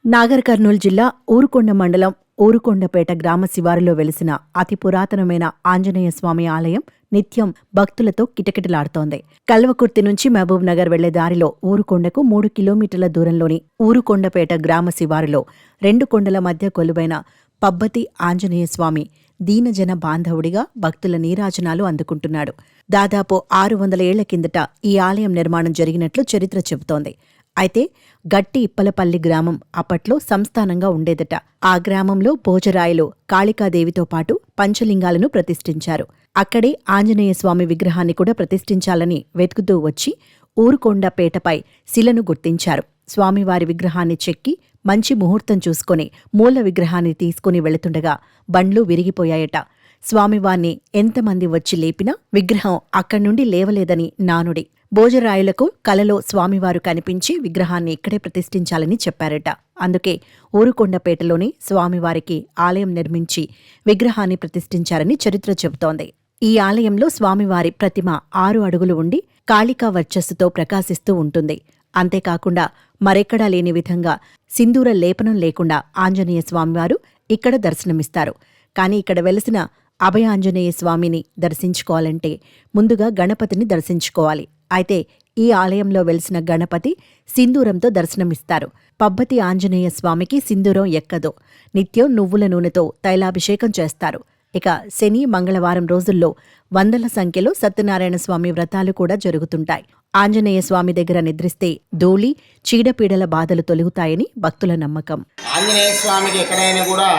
నాగర్ కర్నూలు జిల్లా ఊరుకొండ మండలం ఊరుకొండపేట గ్రామ శివారులో వెలిసిన అతి పురాతనమైన ఆంజనేయ స్వామి ఆలయం నిత్యం భక్తులతో కిటకిటలాడుతోంది. కల్వకుర్తి నుంచి మహబూబ్ నగర్ వెళ్లే దారిలో ఊరుకొండకు 3 కిలోమీటర్ల దూరంలోని ఊరుకొండపేట గ్రామ శివారులో 2 కొండల మధ్య కొలువైన పబ్బతి ఆంజనేయ స్వామి దీనజన బాంధవుడిగా భక్తుల నీరాజనాలు అందుకుంటున్నాడు. దాదాపు 600 ఏళ్ల కిందట ఈ ఆలయం నిర్మాణం జరిగినట్లు చరిత్ర చెబుతోంది. అయితే గట్టి ఇప్పలపల్లి గ్రామం అప్పట్లో సంస్థానంగా ఉండేదట. ఆ గ్రామంలో భోజరాయలు కాళికాదేవితో పాటు పంచలింగాలను ప్రతిష్ఠించారు. అక్కడే ఆంజనేయస్వామి విగ్రహాన్ని కూడా ప్రతిష్ఠించాలని వెతుకుతూ వచ్చి ఊరుకొండపేటపై శిలను గుర్తించారు. స్వామివారి విగ్రహాన్ని చెక్కి మంచి ముహూర్తం చూసుకుని మూల విగ్రహాన్ని తీసుకుని వెళుతుండగా బండ్లు విరిగిపోయాయట. స్వామివారిని ఎంతమంది వచ్చి లేపినా విగ్రహం అక్కడ్నుండి లేవలేదని నానుడి. భోజరాయులకు కలలో స్వామివారు కనిపించి విగ్రహాన్ని ఇక్కడే ప్రతిష్ఠించాలని చెప్పారట. అందుకే ఊరుకొండపేటలోని స్వామివారికి ఆలయం నిర్మించి విగ్రహాన్ని ప్రతిష్ఠించారని చరిత్ర చెబుతోంది. ఈ ఆలయంలో స్వామివారి ప్రతిమ 6 అడుగులు ఉండి కాళికా వర్చస్సుతో ప్రకాశిస్తూ ఉంటుంది. అంతేకాకుండా మరెక్కడా లేని విధంగా సింధూర లేపనం లేకుండా ఆంజనేయ స్వామివారు ఇక్కడ దర్శనమిస్తారు. కాని ఇక్కడ వెలసిన అభయాంజనేయ స్వామిని దర్శించుకోవాలంటే ముందుగా గణపతిని దర్శించుకోవాలి. అయితే ఈ ఆలయంలో వెలిసిన గణపతి సింధూరంతో దర్శనమిస్తారు. పబ్బతి ఆంజనేయ స్వామికి సింధూరం ఎక్కదు. నిత్యం నువ్వుల నూనెతో తైలాభిషేకం చేస్తారు. ఇక శని, మంగళవారం రోజుల్లో వందల సంఖ్యలో సత్యనారాయణ స్వామి వ్రతాలు కూడా జరుగుతుంటాయి. ఆంజనేయ స్వామి దగ్గర నిద్రిస్తే ధూళి, చీడపీడల బాధలు తొలగుతాయని భక్తుల నమ్మకం. ఆంజనేయ స్వామికి ఎక్కడైనా కూడా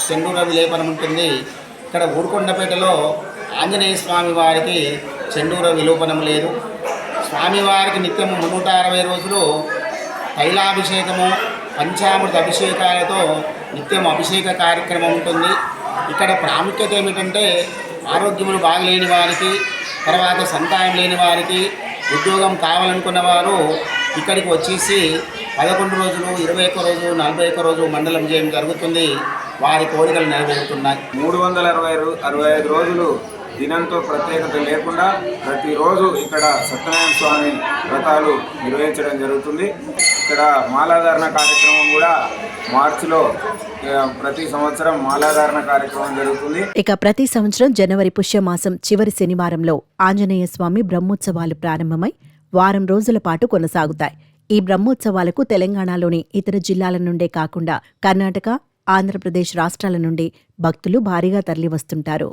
చెండూర విలేపనం ఉంటుంది. ఇక్కడ ఊరుకొండపేటలో ఆంజనేయ స్వామి వారికి చెండూర విలోపనం లేదు. స్వామివారికి నిత్యం 360 రోజులు తైలాభిషేకము, పంచామృత అభిషేకాలతో నిత్యం అభిషేక కార్యక్రమం ఉంటుంది. ఇక్కడ ప్రాముఖ్యత ఏమిటంటే ఆరోగ్యములు బాగలేని వారికి, తర్వాత సంతానం లేని వారికి, ఉద్యోగం కావాలనుకున్న వారు ఇక్కడికి వచ్చేసి 11 రోజులు, 21 రోజు, 41 రోజు మండలం చేయడం జరుగుతుంది. వారి కోరికలు నెరవేరుతున్నాయి. 365 రోజులు దినంతో ప్రత్యేకత లేకుండా ప్రతిరోజు ఇక్కడ సత్యనారాయణ స్వామి వ్రతాలు నిర్వహించడం జరుగుతుంది. ఇక్కడ మాలాధారణ కార్యక్రమం కూడా మార్చిలో ప్రతి సంవత్సరం మాలాధారణ కార్యక్రమం జరుగుతుంది. ఇక ప్రతి సంవత్సరం జనవరి పుష్యమాసం చివరి శనివారంలో ఆంజనేయ స్వామి బ్రహ్మోత్సవాలు ప్రారంభమై వారం రోజుల పాటు కొనసాగుతాయి. ఈ బ్రహ్మోత్సవాలకు తెలంగాణలోని ఇతర జిల్లాల నుండే కాకుండా కర్ణాటక, ఆంధ్రప్రదేశ్ రాష్ట్రాల నుండి భక్తులు భారీగా తరలివస్తుంటారు.